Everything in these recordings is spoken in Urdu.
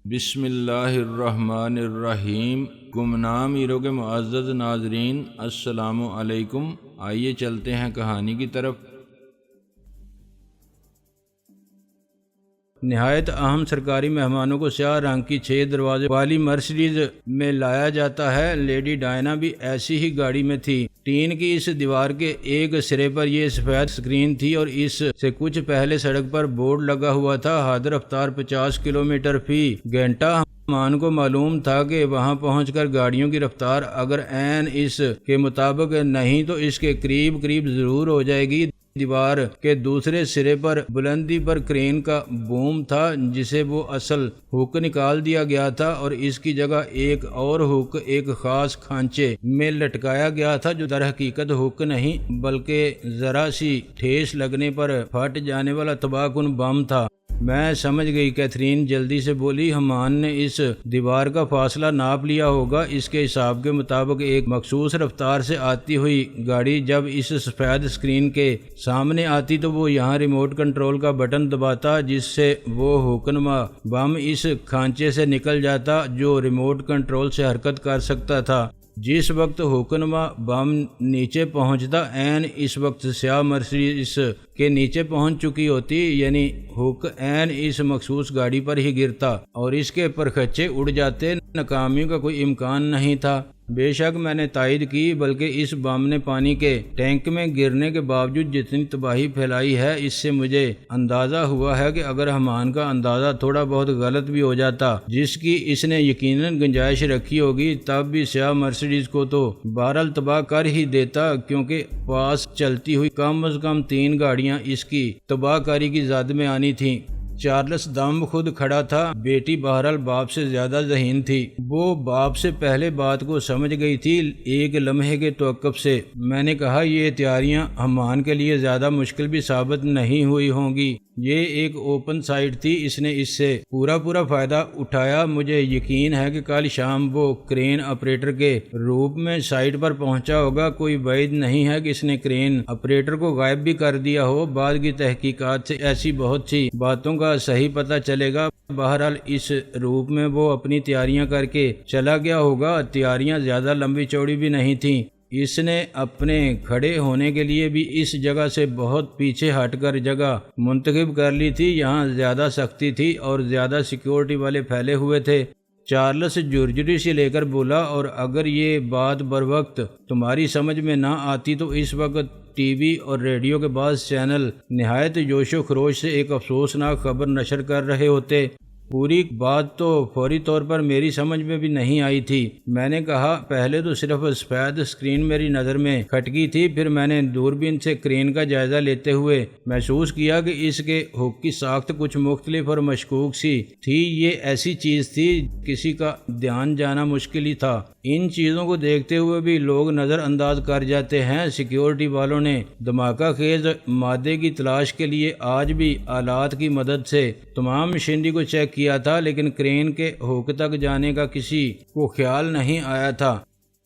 بسم اللہ الرحمن الرحیم۔ گمنام ایرو کے معزز ناظرین، السلام علیکم۔ آئیے چلتے ہیں کہانی کی طرف۔ نہایت اہم سرکاری مہمانوں کو سیاہ رنگ کی 6 دروازے والی مرسیڈیز میں لایا جاتا ہے۔ لیڈی ڈائنا بھی ایسی ہی گاڑی میں تھی۔ ٹین کی اس دیوار کے ایک سرے پر یہ سفید سکرین تھی اور اس سے کچھ پہلے سڑک پر بورڈ لگا ہوا تھا، حد رفتار 50 کلومیٹر فی گھنٹہ۔ مان کو معلوم تھا کہ وہاں پہنچ کر گاڑیوں کی رفتار اگر عین اس کے مطابق نہیں تو اس کے قریب ضرور ہو جائے گی۔ دیوار کے دوسرے سرے پر بلندی پر کرین کا بوم تھا، جسے وہ اصل ہک نکال دیا گیا تھا اور اس کی جگہ ایک اور ہک ایک خاص کھانچے میں لٹکایا گیا تھا، جو در حقیقت ہک نہیں بلکہ ذرا سی ٹھیس لگنے پر پھٹ جانے والا تباہ کن بم تھا۔ میں سمجھ گئی، کیتھرین جلدی سے بولی۔ ہمان نے اس دیوار کا فاصلہ ناپ لیا ہوگا۔ اس کے حساب کے مطابق ایک مخصوص رفتار سے آتی ہوئی گاڑی جب اس سفید اسکرین کے سامنے آتی تو وہ یہاں ریموٹ کنٹرول کا بٹن دباتا، جس سے وہ حکمنما بم اس کھانچے سے نکل جاتا جو ریموٹ کنٹرول سے حرکت کر سکتا تھا۔ جس وقت حکمنما بم نیچے پہنچتا، عین اس وقت سیاہ مرسیڈیز کے نیچے پہنچ چکی ہوتی، یعنی ہک عین اس مخصوص گاڑی پر ہی گرتا اور اس کے پرخچے اڑ جاتے۔ ناکامی کا کوئی امکان نہیں تھا۔ بے شک میں نے تائید کی، بلکہ اس بم نے پانی کے ٹینک میں گرنے کے باوجود جتنی تباہی پھیلائی ہے، اس سے مجھے اندازہ ہوا ہے کہ اگر ہمان کا اندازہ تھوڑا بہت غلط بھی ہو جاتا، جس کی اس نے یقیناً گنجائش رکھی ہوگی، تب بھی سیاہ مرسیڈیز کو تو بہرحال تباہ کر ہی دیتا، کیونکہ پاس چلتی ہوئی کم از کم 3 گاڑیاں اس کی تباہ کاری کی زد میں آنی تھیں۔ چارلس دم خود کھڑا تھا۔ بیٹی بہرحال باپ سے زیادہ ذہین تھی۔ وہ باپ سے پہلے بات کو سمجھ گئی تھی۔ ایک لمحے کے توقف سے میں نے کہا، یہ تیاریاں ہمان کے لیے زیادہ مشکل بھی ثابت نہیں ہوئی ہوں گی۔ یہ ایک اوپن سائٹ تھی، اس نے اس سے پورا فائدہ اٹھایا۔ مجھے یقین ہے کہ کل شام وہ کرین آپریٹر کے روپ میں سائٹ پر پہنچا ہوگا۔ کوئی بعید نہیں ہے کہ اس نے کرین آپریٹر کو غائب بھی کر دیا ہو۔ بعد کی تحقیقات سے ایسی بہت سی باتوں کا صحیح پتہ چلے گا۔ بہرحال اس روپ میں وہ اپنی تیاریاں کر کے چلا گیا ہوگا۔ تیاریاں زیادہ لمبی چوڑی بھی نہیں تھیں۔ اس نے اپنے کھڑے ہونے کے لیے بھی اس جگہ سے بہت پیچھے ہٹ کر جگہ منتخب کر لی تھی۔ یہاں زیادہ سختی تھی اور زیادہ سیکیورٹی والے پھیلے ہوئے تھے۔ چارلس جرجری سے لے کر بولا، اور اگر یہ بات بروقت تمہاری سمجھ میں نہ آتی تو اس وقت ٹی وی اور ریڈیو کے بعض چینل نہایت جوش و خروش سے ایک افسوسناک خبر نشر کر رہے ہوتے۔ پوری بات تو فوری طور پر میری سمجھ میں بھی نہیں آئی تھی۔ میں نے کہا، پہلے تو صرف سفید اسکرین میری نظر میں کھٹکی تھی، پھر میں نے دوربین سے کرین کا جائزہ لیتے ہوئے محسوس کیا کہ اس کے ہک کی ساخت کچھ مختلف اور مشکوک سی تھی۔ یہ ایسی چیز تھی کسی کا دھیان جانا مشکل ہی تھا۔ ان چیزوں کو دیکھتے ہوئے بھی لوگ نظر انداز کر جاتے ہیں۔ سیکیورٹی والوں نے دھماکہ خیز مادے کی تلاش کے لیے آج بھی آلات کی مدد سے تمام مشینری کو چیک کیا تھا، لیکن کرین کے ہک تک جانے کا کسی کو خیال نہیں آیا تھا۔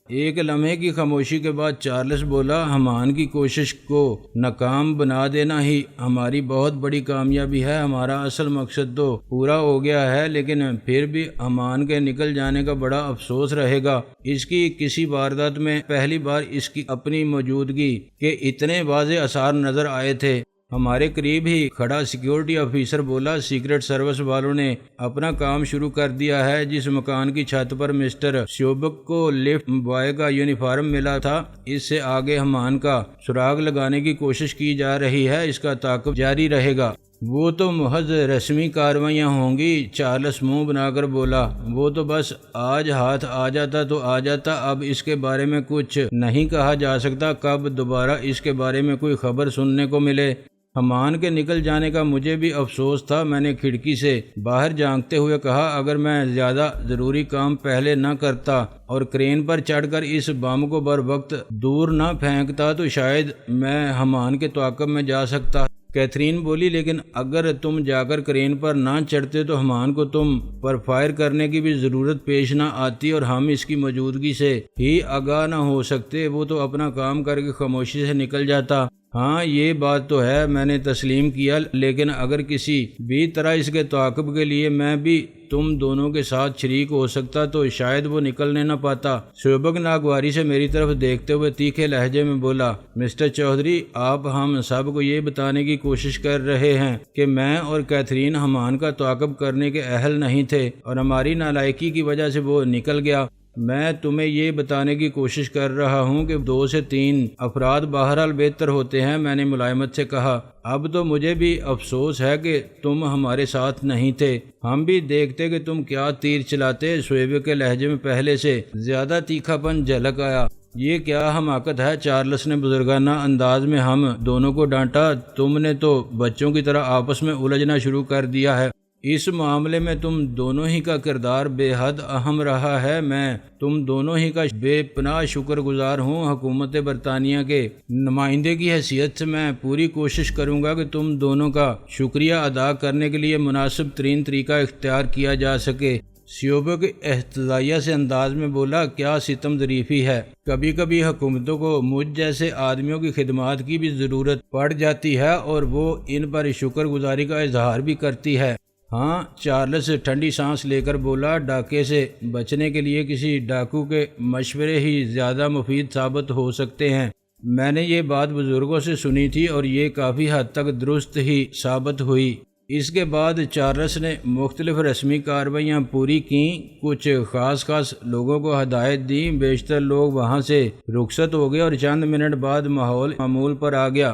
ایک لمحے کی خاموشی کے بعد چارلس بولا، ہمان کی کوشش کو ناکام بنا دینا ہی ہماری بہت بڑی کامیابی ہے۔ ہمارا اصل مقصد تو پورا ہو گیا ہے، لیکن پھر بھی ہمان کے نکل جانے کا بڑا افسوس رہے گا۔ اس کی کسی واردات میں پہلی بار اس کی اپنی موجودگی کے اتنے واضح آثار نظر آئے تھے۔ ہمارے قریب ہی کھڑا سیکیورٹی آفیسر بولا، سیکرٹ سروس والوں نے اپنا کام شروع کر دیا ہے۔ جس مکان کی چھت پر مسٹر شوبک کو لفٹ بوائے کا یونیفارم ملا تھا، اس سے آگے ہمان کا سراغ لگانے کی کوشش کی جا رہی ہے۔ اس کا تعاقب جاری رہے گا۔ وہ تو محض رسمی کارروائیاں ہوں گی، چارلس منہ بنا کر بولا۔ وہ تو بس آج ہاتھ آ جاتا تو آ جاتا، اب اس کے بارے میں کچھ نہیں کہا جا سکتا۔ کب دوبارہ اس کے بارے میں کوئی خبر سننے کو ملے۔ ہمان کے نکل جانے کا مجھے بھی افسوس تھا۔ میں نے کھڑکی سے باہر جھانکتے ہوئے کہا، اگر میں زیادہ ضروری کام پہلے نہ کرتا اور کرین پر چڑھ کر اس بم کو بر وقت دور نہ پھینکتا تو شاید میں ہمان کے تعاقب میں جا سکتا۔ کیتھرین بولی، لیکن اگر تم جا کر کرین پر نہ چڑھتے تو ہمان کو تم پر فائر کرنے کی بھی ضرورت پیش نہ آتی اور ہم اس کی موجودگی سے ہی آگاہ نہ ہو سکتے۔ وہ تو اپنا کام کر کے خاموشی سے نکل جاتا۔ ہاں یہ بات تو ہے، میں نے تسلیم کیا، لیکن اگر کسی بھی طرح اس کے تعاقب کے لیے میں بھی تم دونوں کے ساتھ شریک ہو سکتا تو شاید وہ نکلنے نہ پاتا۔ شعبک ناگواری سے میری طرف دیکھتے ہوئے تیکھے لہجے میں بولا، مسٹر چودھری، آپ ہم سب کو یہ بتانے کی کوشش کر رہے ہیں کہ میں اور کیتھرین حمان کا تعاقب کرنے کے اہل نہیں تھے اور ہماری نالائکی کی وجہ سے وہ نکل گیا۔ میں تمہیں یہ بتانے کی کوشش کر رہا ہوں کہ 2 سے 3 افراد بہرحال بہتر ہوتے ہیں، میں نے ملائمت سے کہا۔ اب تو مجھے بھی افسوس ہے کہ تم ہمارے ساتھ نہیں تھے، ہم بھی دیکھتے کہ تم کیا تیر چلاتے۔ شعیب کے لہجے میں پہلے سے زیادہ تیکھا پن جھلک آیا۔ یہ کیا حماقت ہے، چارلس نے بزرگانہ انداز میں ہم دونوں کو ڈانٹا، تم نے تو بچوں کی طرح آپس میں الجھنا شروع کر دیا ہے۔ اس معاملے میں تم دونوں ہی کا کردار بے حد اہم رہا ہے، میں تم دونوں ہی کا بے پناہ شکر گزار ہوں۔ حکومت برطانیہ کے نمائندے کی حیثیت سے میں پوری کوشش کروں گا کہ تم دونوں کا شکریہ ادا کرنے کے لیے مناسب ترین طریقہ اختیار کیا جا سکے۔ شعبہ کے احتجاجیہ سے انداز میں بولا، کیا ستم ظریفی ہے، کبھی کبھی حکومتوں کو مجھ جیسے آدمیوں کی خدمات کی بھی ضرورت پڑ جاتی ہے اور وہ ان پر شکر گزاری کا اظہار بھی کرتی ہے۔ ہاں، چارلس ٹھنڈی سانس لے کر بولا، ڈاکے سے بچنے کے لیے کسی ڈاکو کے مشورے ہی زیادہ مفید ثابت ہو سکتے ہیں۔ میں نے یہ بات بزرگوں سے سنی تھی اور یہ کافی حد تک درست ہی ثابت ہوئی۔ اس کے بعد چارلس نے مختلف رسمی کارروائیاں پوری کیں، کچھ خاص لوگوں کو ہدایت دیں، بیشتر لوگ وہاں سے رخصت ہو گئے اور چند منٹ بعد ماحول معمول پر آ گیا،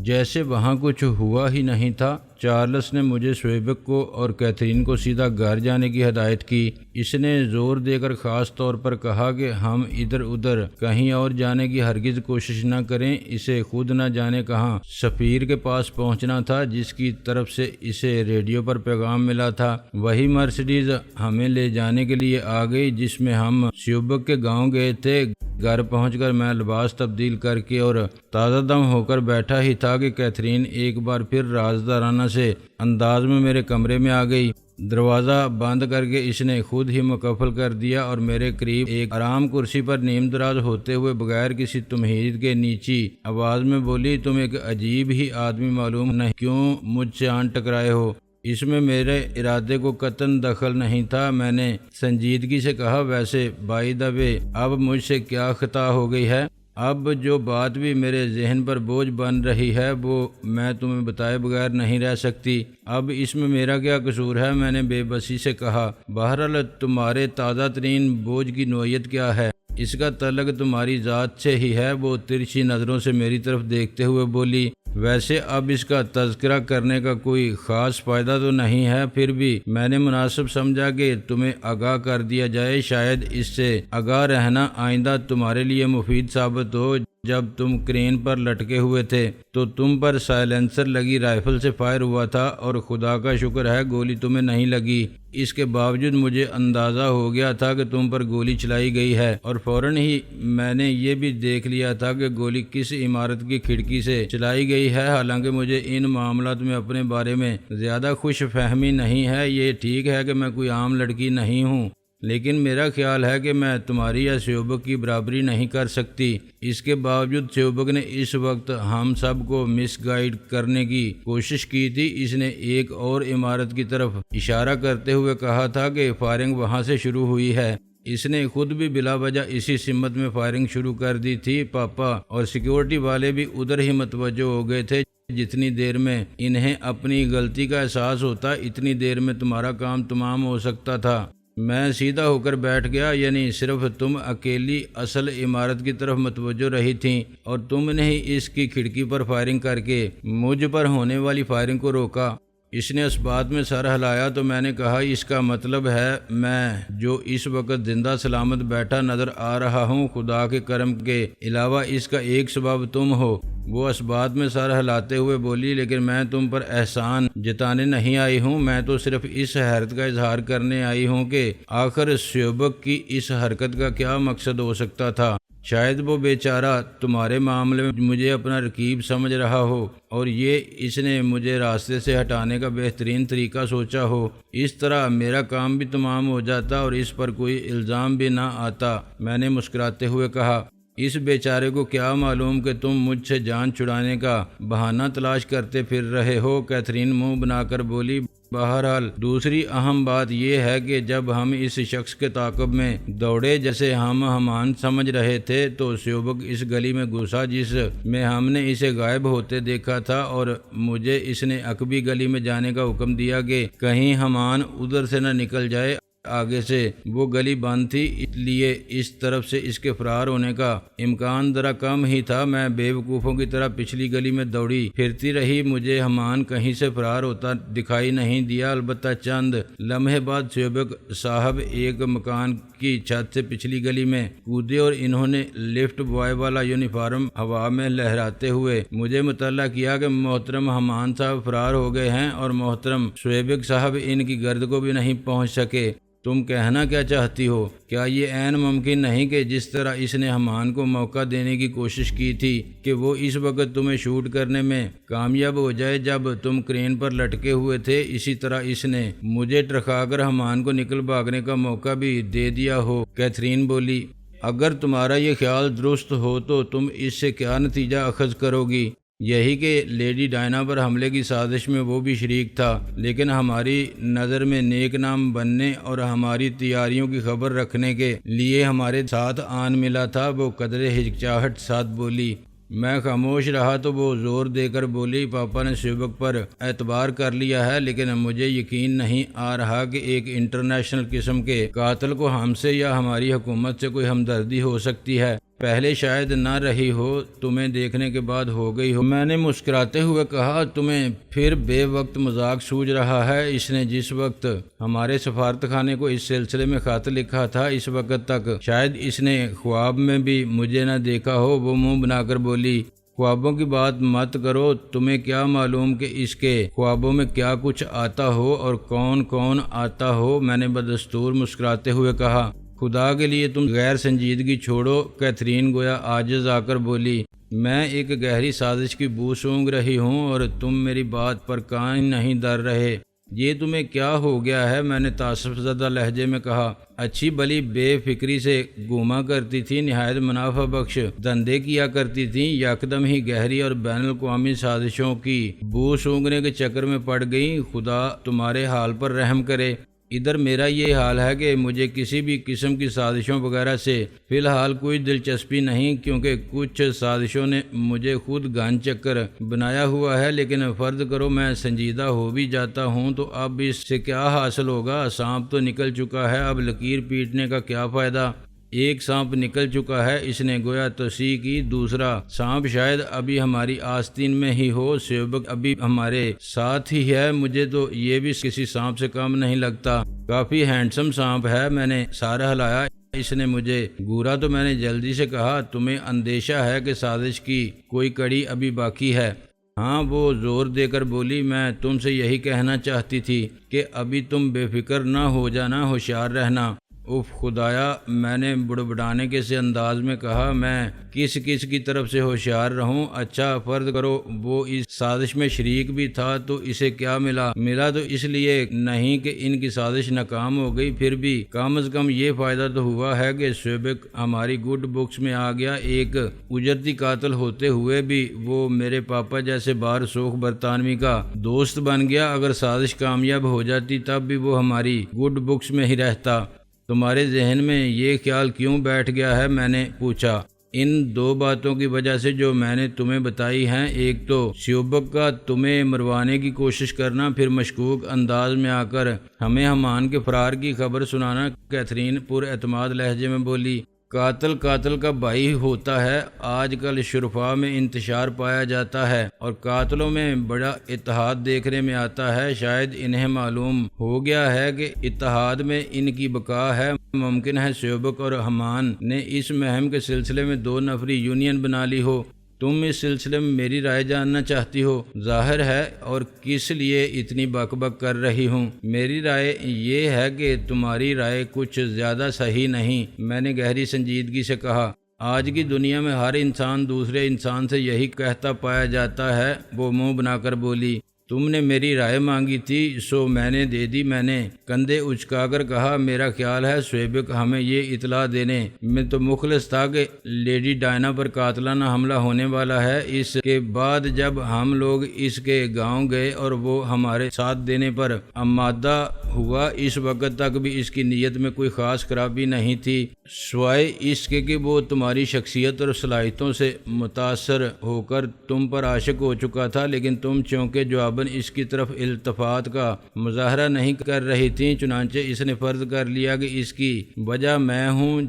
جیسے وہاں کچھ ہوا ہی نہیں تھا۔ چارلس نے مجھے شعیبک کو اور کیتھرین کو سیدھا گھر جانے کی ہدایت کی۔ اس نے زور دے کر خاص طور پر کہا کہ ہم ادھر ادھر کہیں اور جانے کی ہرگز کوشش نہ کریں، اسے خود نہ جانے کہاں سفیر کے پاس پہنچنا تھا جس کی طرف سے اسے ریڈیو پر پیغام ملا تھا۔ وہی مرسڈیز ہمیں لے جانے کے لیے آ گئی جس میں ہم شعیبک کے گاؤں گئے تھے۔ گھر پہنچ کر میں لباس تبدیل کر کے اور تازہ دم ہو کر بیٹھا ہی تھا کہ کیتھرین ایک بار پھر رازدارانہ سے انداز میں میرے کمرے میں آ گئی۔ دروازہ بند کر کے اس نے خود ہی مکفل کر دیا اور میرے قریب ایک آرام کرسی پر نیم دراز ہوتے ہوئے بغیر کسی تمہید کے نیچی آواز میں بولی، تم ایک عجیب ہی آدمی معلوم نہیں، کیوں مجھ سے آن ٹکرائے ہو؟ اس میں میرے ارادے کو قطعاً دخل نہیں تھا۔ میں نے سنجیدگی سے کہا، ویسے بائی دا وے اب مجھ سے کیا خطا ہو گئی ہے؟ اب جو بات بھی میرے ذہن پر بوجھ بن رہی ہے وہ میں تمہیں بتائے بغیر نہیں رہ سکتی۔ اب اس میں میرا کیا قصور ہے؟ میں نے بے بسی سے کہا۔ بہرحال تمہارے تازہ ترین بوجھ کی نوعیت کیا ہے؟ اس کا تعلق تمہاری ذات سے ہی ہے۔ وہ ترچھی نظروں سے میری طرف دیکھتے ہوئے بولی، ویسے اب اس کا تذکرہ کرنے کا کوئی خاص فائدہ تو نہیں ہے، پھر بھی میں نے مناسب سمجھا کہ تمہیں آگاہ کر دیا جائے، شاید اس سے آگاہ رہنا آئندہ تمہارے لیے مفید ثابت ہو۔ جب تم کرین پر لٹکے ہوئے تھے تو تم پر سائلنسر لگی رائفل سے فائر ہوا تھا اور خدا کا شکر ہے گولی تمہیں نہیں لگی۔ اس کے باوجود مجھے اندازہ ہو گیا تھا کہ تم پر گولی چلائی گئی ہے اور فوراً ہی میں نے یہ بھی دیکھ لیا تھا کہ گولی کس عمارت کی کھڑکی سے چلائی گئی ہے۔ حالانکہ مجھے ان معاملات میں اپنے بارے میں زیادہ خوش فہمی نہیں ہے۔ یہ ٹھیک ہے کہ میں کوئی عام لڑکی نہیں ہوں، لیکن میرا خیال ہے کہ میں تمہاری یا شعیبک کی برابری نہیں کر سکتی۔ اس کے باوجود شعیبک نے اس وقت ہم سب کو مس گائیڈ کرنے کی کوشش کی تھی۔ اس نے ایک اور عمارت کی طرف اشارہ کرتے ہوئے کہا تھا کہ فائرنگ وہاں سے شروع ہوئی ہے۔ اس نے خود بھی بلا وجہ اسی سمت میں فائرنگ شروع کر دی تھی۔ پاپا اور سیکیورٹی والے بھی ادھر ہی متوجہ ہو گئے تھے۔ جتنی دیر میں انہیں اپنی غلطی کا احساس ہوتا اتنی دیر میں تمہارا کام تمام ہو سکتا تھا۔ میں سیدھا ہو کر بیٹھ گیا، یعنی صرف تم اکیلی اصل عمارت کی طرف متوجہ رہی تھیں اور تم نے ہی اس کی کھڑکی پر فائرنگ کر کے مجھ پر ہونے والی فائرنگ کو روکا۔ اس نے اس بات میں سر ہلایا تو میں نے کہا، اس کا مطلب ہے میں جو اس وقت زندہ سلامت بیٹھا نظر آ رہا ہوں، خدا کے کرم کے علاوہ اس کا ایک سبب تم ہو۔ وہ اس بات میں سر ہلاتے ہوئے بولی، لیکن میں تم پر احسان جتانے نہیں آئی ہوں، میں تو صرف اس حیرت کا اظہار کرنے آئی ہوں کہ آخر شعیبک کی اس حرکت کا کیا مقصد ہو سکتا تھا۔ شاید وہ بیچارہ تمہارے معاملے میں مجھے اپنا رقیب سمجھ رہا ہو اور یہ اس نے مجھے راستے سے ہٹانے کا بہترین طریقہ سوچا ہو۔ اس طرح میرا کام بھی تمام ہو جاتا اور اس پر کوئی الزام بھی نہ آتا۔ میں نے مسکراتے ہوئے کہا، اس بیچارے کو کیا معلوم کہ تم مجھ سے جان چھڑانے کا بہانہ تلاش کرتے پھر رہے ہو، کیتھرین منہ بنا کر بولی۔ بہرحال دوسری اہم بات یہ ہے کہ جب ہم اس شخص کے تعاقب میں دوڑے جسے ہم حمان سمجھ رہے تھے تو سیوبک اس گلی میں گھسا جس میں ہم نے اسے غائب ہوتے دیکھا تھا، اور مجھے اس نے عقبی گلی میں جانے کا حکم دیا کہ کہیں حمان ادھر سے نہ نکل جائے۔ آگے سے وہ گلی بند تھی، اس لیے اس طرف سے اس کے فرار ہونے کا امکان ذرا کم ہی تھا۔ میں بے وقوفوں کی طرح پچھلی گلی میں دوڑی پھرتی رہی، مجھے حمان کہیں سے فرار ہوتا دکھائی نہیں دیا۔ البتہ چند لمحے بعد سیوبک صاحب ایک مکان کی چھت سے پچھلی گلی میں کودے اور انہوں نے لفٹ بوائے والا یونیفارم ہوا میں لہراتے ہوئے مجھے مطلع کیا کہ محترم حمان صاحب فرار ہو گئے ہیں اور محترم سیوبک صاحب ان کی گرد کو بھی نہیں پہنچ سکے۔ تم کہنا کیا چاہتی ہو؟ کیا یہ عین ممکن نہیں کہ جس طرح اس نے حمان کو موقع دینے کی کوشش کی تھی کہ وہ اس وقت تمہیں شوٹ کرنے میں کامیاب ہو جائے جب تم کرین پر لٹکے ہوئے تھے، اسی طرح اس نے مجھے ٹرکا کر حمان کو نکل بھاگنے کا موقع بھی دے دیا ہو؟ کیتھرین بولی۔ اگر تمہارا یہ خیال درست ہو تو تم اس سے کیا نتیجہ اخذ کرو گی؟ یہی کہ لیڈی ڈائنا پر حملے کی سازش میں وہ بھی شریک تھا، لیکن ہماری نظر میں نیک نام بننے اور ہماری تیاریوں کی خبر رکھنے کے لیے ہمارے ساتھ آن ملا تھا۔ وہ قدرے ہچکچاہٹ ساتھ بولی۔ میں خاموش رہا تو وہ زور دے کر بولی، پاپا نے سیوبک پر اعتبار کر لیا ہے، لیکن مجھے یقین نہیں آ رہا کہ ایک انٹرنیشنل قسم کے قاتل کو ہم سے یا ہماری حکومت سے کوئی ہمدردی ہو سکتی ہے۔ پہلے شاید نہ رہی ہو، تمہیں دیکھنے کے بعد ہو گئی ہو۔ میں نے مسکراتے ہوئے کہا، تمہیں پھر بے وقت مذاق سوجھ رہا ہے۔ اس نے جس وقت ہمارے سفارت خانے کو اس سلسلے میں خط لکھا تھا اس وقت تک شاید اس نے خواب میں بھی مجھے نہ دیکھا ہو۔ وہ منہ بنا کر بولی، خوابوں کی بات مت کرو، تمہیں کیا معلوم کہ اس کے خوابوں میں کیا کچھ آتا ہو اور کون کون آتا ہو؟ میں نے بدستور مسکراتے ہوئے کہا۔ خدا کے لیے تم غیر سنجیدگی چھوڑو، کیتھرین گویا عاجز آ کر بولی۔ میں ایک گہری سازش کی بو سونگھ رہی ہوں اور تم میری بات پر کان نہیں دھر رہے۔ یہ تمہیں کیا ہو گیا ہے؟ میں نے تعصب زدہ لہجے میں کہا۔ اچھی بلی بے فکری سے گھوما کرتی تھی، نہایت منافع بخش دھندے کیا کرتی تھی، یکدم ہی گہری اور بین الاقوامی سازشوں کی بو سونگھنے کے چکر میں پڑ گئی۔ خدا تمہارے حال پر رحم کرے۔ ادھر میرا یہ حال ہے کہ مجھے کسی بھی قسم کی سازشوں وغیرہ سے فی الحال کوئی دلچسپی نہیں، کیونکہ کچھ سازشوں نے مجھے خود گان چکر بنایا ہوا ہے، لیکن فرض کرو میں سنجیدہ ہو بھی جاتا ہوں تو اب اس سے کیا حاصل ہوگا؟ سانپ تو نکل چکا ہے، اب لکیر پیٹنے کا کیا فائدہ؟ ایک سانپ نکل چکا ہے، اس نے گویا توسیع کی، دوسرا سانپ شاید ابھی ہماری آستین میں ہی ہو، سیوبک ابھی ہمارے ساتھ ہی ہے، مجھے تو یہ بھی کسی سانپ سے کم نہیں لگتا، کافی ہینڈسم سانپ ہے۔ میں نے سر ہلایا، اس نے مجھے گورا تو میں نے جلدی سے کہا، تمہیں اندیشہ ہے کہ سازش کی کوئی کڑی ابھی باقی ہے؟ ہاں، وہ زور دے کر بولی۔ میں تم سے یہی کہنا چاہتی تھی کہ ابھی تم بے فکر نہ ہو جانا، ہوشیار رہنا۔ اف خدایا، میں نے بڑبڑانے کے سے انداز میں کہا، میں کس کی طرف سے ہوشیار رہوں؟ اچھا فرض کرو وہ اس سازش میں شریک بھی تھا تو اسے کیا ملا تو اس لیے نہیں کہ ان کی سازش ناکام ہو گئی، پھر بھی کم از کم یہ فائدہ تو ہوا ہے کہ سیوبک ہماری گڈ بکس میں آ گیا، ایک اجرتی قاتل ہوتے ہوئے بھی وہ میرے پاپا جیسے بار سوخ برطانوی کا دوست بن گیا۔ اگر سازش کامیاب ہو جاتی تب بھی وہ ہماری گڈ بکس میں ہی رہتا۔ تمہارے ذہن میں یہ خیال کیوں بیٹھ گیا ہے؟ میں نے پوچھا۔ ان دو باتوں کی وجہ سے جو میں نے تمہیں بتائی ہیں، ایک تو سیوبک کا تمہیں مروانے کی کوشش کرنا، پھر مشکوک انداز میں آ کر ہمیں حمان کے فرار کی خبر سنانا۔ کیتھرین پر اعتماد لہجے میں بولی، قاتل کا بھائی ہوتا ہے۔ آج کل شرفاء میں انتشار پایا جاتا ہے اور قاتلوں میں بڑا اتحاد دیکھنے میں آتا ہے۔ شاید انہیں معلوم ہو گیا ہے کہ اتحاد میں ان کی بقا ہے۔ ممکن ہے سیوبک اور حمان نے اس مہم کے سلسلے میں 2 نفری یونین بنا لی ہو۔ تم اس سلسلے میں میری رائے جاننا چاہتی ہو؟ ظاہر ہے، اور کس لیے اتنی بک بک کر رہی ہوں؟ میری رائے یہ ہے کہ تمہاری رائے کچھ زیادہ صحیح نہیں، میں نے گہری سنجیدگی سے کہا۔ آج کی دنیا میں ہر انسان دوسرے انسان سے یہی کہتا پایا جاتا ہے، وہ منہ بنا کر بولی۔ تم نے میری رائے مانگی تھی سو میں نے دے دی۔ میں نے کندھے اچکا کر کہا، میرا خیال ہے شعیبک ہمیں یہ اطلاع دینے میں تو مخلص تھا کہ لیڈی ڈائنا پر قاتلانہ حملہ ہونے والا ہے۔ اس کے بعد جب ہم لوگ اس کے گاؤں گئے اور وہ ہمارے ساتھ دینے پر آمادہ ہوا، اس وقت تک بھی اس کی نیت میں کوئی خاص خرابی نہیں تھی، سوائے اس کے کہ وہ تمہاری شخصیت اور صلاحیتوں سے متاثر ہو کر تم پر عاشق ہو چکا تھا، لیکن تم چونکہ جواباً اس کی طرف التفات کا مظاہرہ نہیں کر رہی تھیں، چنانچہ اس نے فرض کر لیا کہ اس کی وجہ میں ہوں۔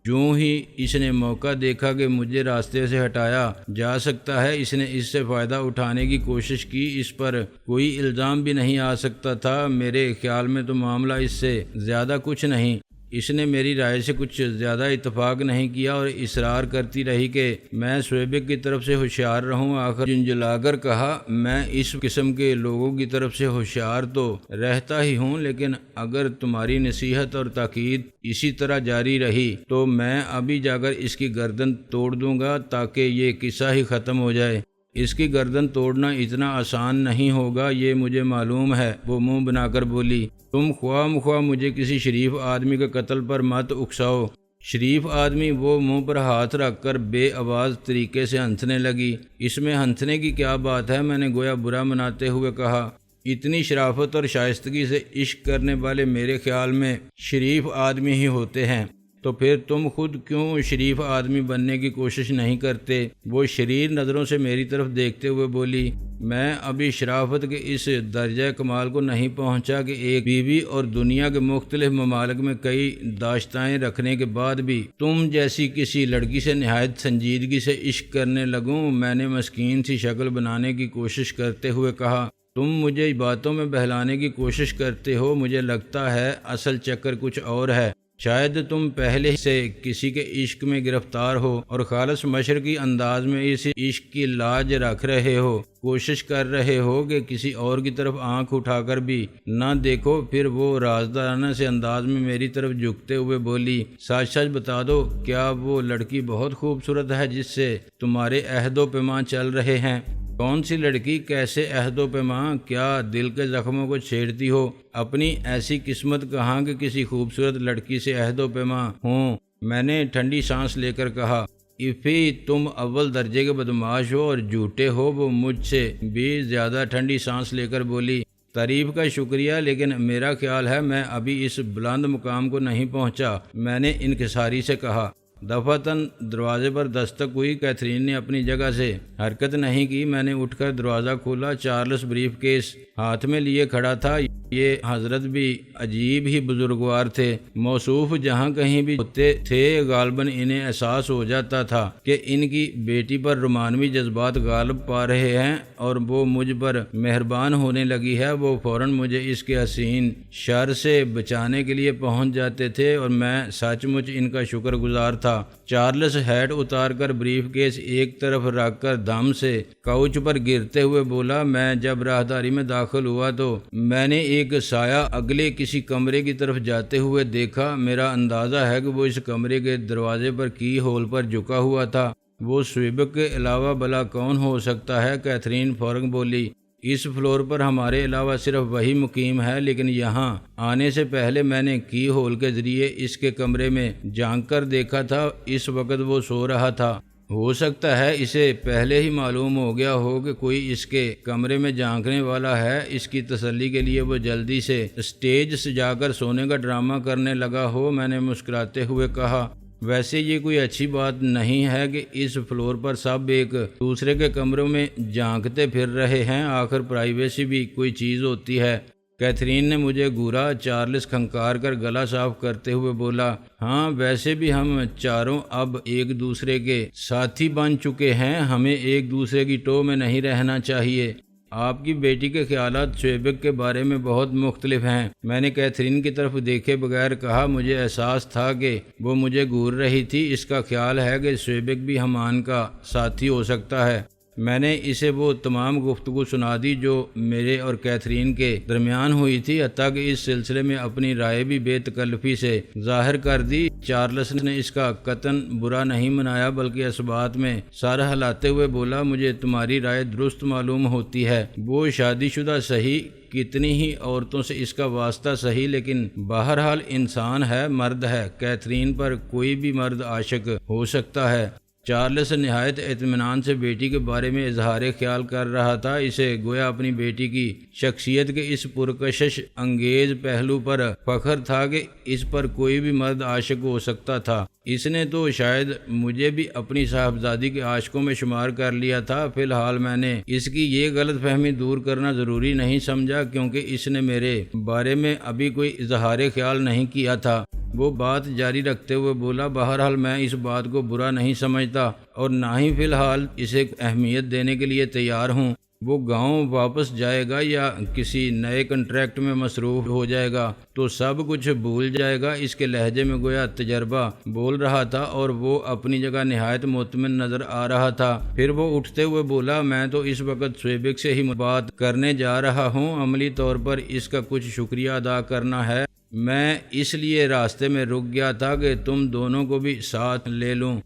جو ہی اس نے موقع دیکھا کہ مجھے راستے سے ہٹایا جا سکتا ہے، اس نے اس سے فائدہ اٹھانے کی کوشش کی۔ اس پر کوئی الزام بھی نہیں آ سکتا تھا۔ میرے خیال میں تو معاملہ اس سے زیادہ کچھ نہیں۔ اس نے میری رائے سے کچھ زیادہ اتفاق نہیں کیا اور اصرار کرتی رہی کہ میں شعیبک کی طرف سے ہوشیار رہوں۔ آخر جھنجھلا کر کہا، میں اس قسم کے لوگوں کی طرف سے ہوشیار تو رہتا ہی ہوں، لیکن اگر تمہاری نصیحت اور تاکید اسی طرح جاری رہی تو میں ابھی جا کر اس کی گردن توڑ دوں گا تاکہ یہ قصہ ہی ختم ہو جائے۔ اس کی گردن توڑنا اتنا آسان نہیں ہوگا، یہ مجھے معلوم ہے، وہ منہ بنا کر بولی۔ تم خواہ مخواہ مجھے کسی شریف آدمی کے قتل پر مت اکساؤ۔ شریف آدمی وہ منہ پر ہاتھ رکھ کر بے آواز طریقے سے ہنسنے لگی۔ اس میں ہنسنے کی کیا بات ہے؟ میں نے گویا برا مناتے ہوئے کہا۔ اتنی شرافت اور شائستگی سے عشق کرنے والے میرے خیال میں شریف آدمی ہی ہوتے ہیں، تو پھر تم خود کیوں شریف آدمی بننے کی کوشش نہیں کرتے؟ وہ شریر نظروں سے میری طرف دیکھتے ہوئے بولی، میں ابھی شرافت کے اس درجہ کمال کو نہیں پہنچا کہ ایک بیوی اور دنیا کے مختلف ممالک میں کئی داشتائیں رکھنے کے بعد بھی تم جیسی کسی لڑکی سے نہایت سنجیدگی سے عشق کرنے لگوں۔ میں نے مسکین سی شکل بنانے کی کوشش کرتے ہوئے کہا، تم مجھے باتوں میں بہلانے کی کوشش کرتے ہو، مجھے لگتا ہے اصل چکر کچھ اور ہے۔ شاید تم پہلے سے کسی کے عشق میں گرفتار ہو اور خالص مشرقی انداز میں اس عشق کی لاج رکھ رہے ہو، کوشش کر رہے ہو کہ کسی اور کی طرف آنکھ اٹھا کر بھی نہ دیکھو۔ پھر وہ رازدارانہ سے انداز میں میری طرف جھکتے ہوئے بولی، سچ سچ بتا دو، کیا وہ لڑکی بہت خوبصورت ہے جس سے تمہارے عہد و پیمان چل رہے ہیں؟ کون سی لڑکی؟ کیسے عہد و پیمان؟ کیا دل کے زخموں کو چھیڑتی ہو؟ اپنی ایسی قسمت کہاں کہ کسی خوبصورت لڑکی سے عہد و پیمان ہوں؟ میں نے ٹھنڈی سانس لے کر کہا، افی تم اول درجے کے بدمعاش ہو اور جھوٹے ہو۔ وہ مجھ سے بھی زیادہ ٹھنڈی سانس لے کر بولی، تعریف کا شکریہ، لیکن میرا خیال ہے میں ابھی اس بلند مقام کو نہیں پہنچا۔ میں نے انکساری سے کہا۔ دفعتاً دروازے پر دستک ہوئی۔ کیتھرین نے اپنی جگہ سے حرکت نہیں کی۔ میں نے اٹھ کر دروازہ کھولا۔ چارلس بریف کیس ہاتھ میں لیے کھڑا تھا۔ یہ حضرت بھی عجیب ہی بزرگوار تھے۔ موصوف جہاں کہیں بھی ہوتے تھے غالباً انہیں احساس ہو جاتا تھا کہ ان کی بیٹی پر رومانوی جذبات غالب پا رہے ہیں اور وہ مجھ پر مہربان ہونے لگی ہے۔ وہ فوراً مجھے اس کے حسین شر سے بچانے کے لیے پہنچ جاتے تھے اور میں سچ مچ ان کا شکر گزار تھا۔ چارلس ہیٹ اتار کر بریف کیس ایک طرف رکھ کر دم سے کاؤچ پر گرتے ہوئے بولا، میں جب راہداری میں داخل ہوا تو میں نے ایک سایہ اگلے کسی کمرے کی طرف جاتے ہوئے دیکھا۔ میرا اندازہ ہے کہ وہ اس کمرے کے دروازے پر کی ہول پر جھکا ہوا تھا۔ وہ شعیبک کے علاوہ بھلا کون ہو سکتا ہے؟ کیتھرین فوراً بولی، اس فلور پر ہمارے علاوہ صرف وہی مقیم ہے، لیکن یہاں آنے سے پہلے میں نے کی ہول کے ذریعے اس کے کمرے میں جھانک کر دیکھا تھا۔ اس وقت وہ سو رہا تھا۔ ہو سکتا ہے اسے پہلے ہی معلوم ہو گیا ہو کہ کوئی اس کے کمرے میں جھانکنے والا ہے۔ اس کی تسلی کے لیے وہ جلدی سے اسٹیج سجا کر سونے کا ڈرامہ کرنے لگا ہو۔ میں نے مسکراتے ہوئے کہا، ویسے یہ کوئی اچھی بات نہیں ہے کہ اس فلور پر سب ایک دوسرے کے کمروں میں جھانکتے پھر رہے ہیں۔ آخر پرائیویسی بھی کوئی چیز ہوتی ہے۔ کیتھرین نے مجھے گورا۔ چارلس کھنکار کر گلا صاف کرتے ہوئے بولا، ہاں ویسے بھی ہم چاروں اب ایک دوسرے کے ساتھی بن چکے ہیں، ہمیں ایک دوسرے کی ٹو میں نہیں رہنا چاہیے۔ آپ کی بیٹی کے خیالات شعیبک کے بارے میں بہت مختلف ہیں۔ میں نے کیتھرین کی طرف دیکھے بغیر کہا، مجھے احساس تھا کہ وہ مجھے گور رہی تھی۔ اس کا خیال ہے کہ شعیبک بھی ہمان کا ساتھی ہو سکتا ہے۔ میں نے اسے وہ تمام گفتگو سنا دی جو میرے اور کیتھرین کے درمیان ہوئی تھی، حتیٰ کہ اس سلسلے میں اپنی رائے بھی بے تکلفی سے ظاہر کر دی۔ چارلس نے اس کا قطعاً برا نہیں منایا، بلکہ اس بات میں سر ہلاتے ہوئے بولا، مجھے تمہاری رائے درست معلوم ہوتی ہے۔ وہ شادی شدہ صحیح، کتنی ہی عورتوں سے اس کا واسطہ صحیح، لیکن بہرحال انسان ہے، مرد ہے۔ کیتھرین پر کوئی بھی مرد عاشق ہو سکتا ہے۔ چارلس نہایت اطمینان سے بیٹی کے بارے میں اظہار خیال کر رہا تھا۔ اسے گویا اپنی بیٹی کی شخصیت کے اس پرکشش انگیز پہلو پر فخر تھا کہ اس پر کوئی بھی مرد عاشق ہو سکتا تھا۔ اس نے تو شاید مجھے بھی اپنی صاحبزادی کے عاشقوں میں شمار کر لیا تھا۔ فی الحال میں نے اس کی یہ غلط فہمی دور کرنا ضروری نہیں سمجھا، کیونکہ اس نے میرے بارے میں ابھی کوئی اظہار خیال نہیں کیا تھا۔ وہ بات جاری رکھتے ہوئے بولا، بہرحال میں اس بات کو برا نہیں سمجھتا اور نہ ہی فی الحال اسے اہمیت دینے کے لیے تیار ہوں۔ وہ گاؤں واپس جائے گا یا کسی نئے کنٹریکٹ میں مصروف ہو جائے گا تو سب کچھ بھول جائے گا۔ اس کے لہجے میں گویا تجربہ بول رہا تھا اور وہ اپنی جگہ نہایت مطمئن نظر آ رہا تھا۔ پھر وہ اٹھتے ہوئے بولا، میں تو اس وقت سویبک سے ہی بات کرنے جا رہا ہوں۔ عملی طور پر اس کا کچھ شکریہ ادا کرنا ہے۔ میں اس لیے راستے میں رک گیا تھا کہ تم دونوں کو بھی ساتھ لے لوں۔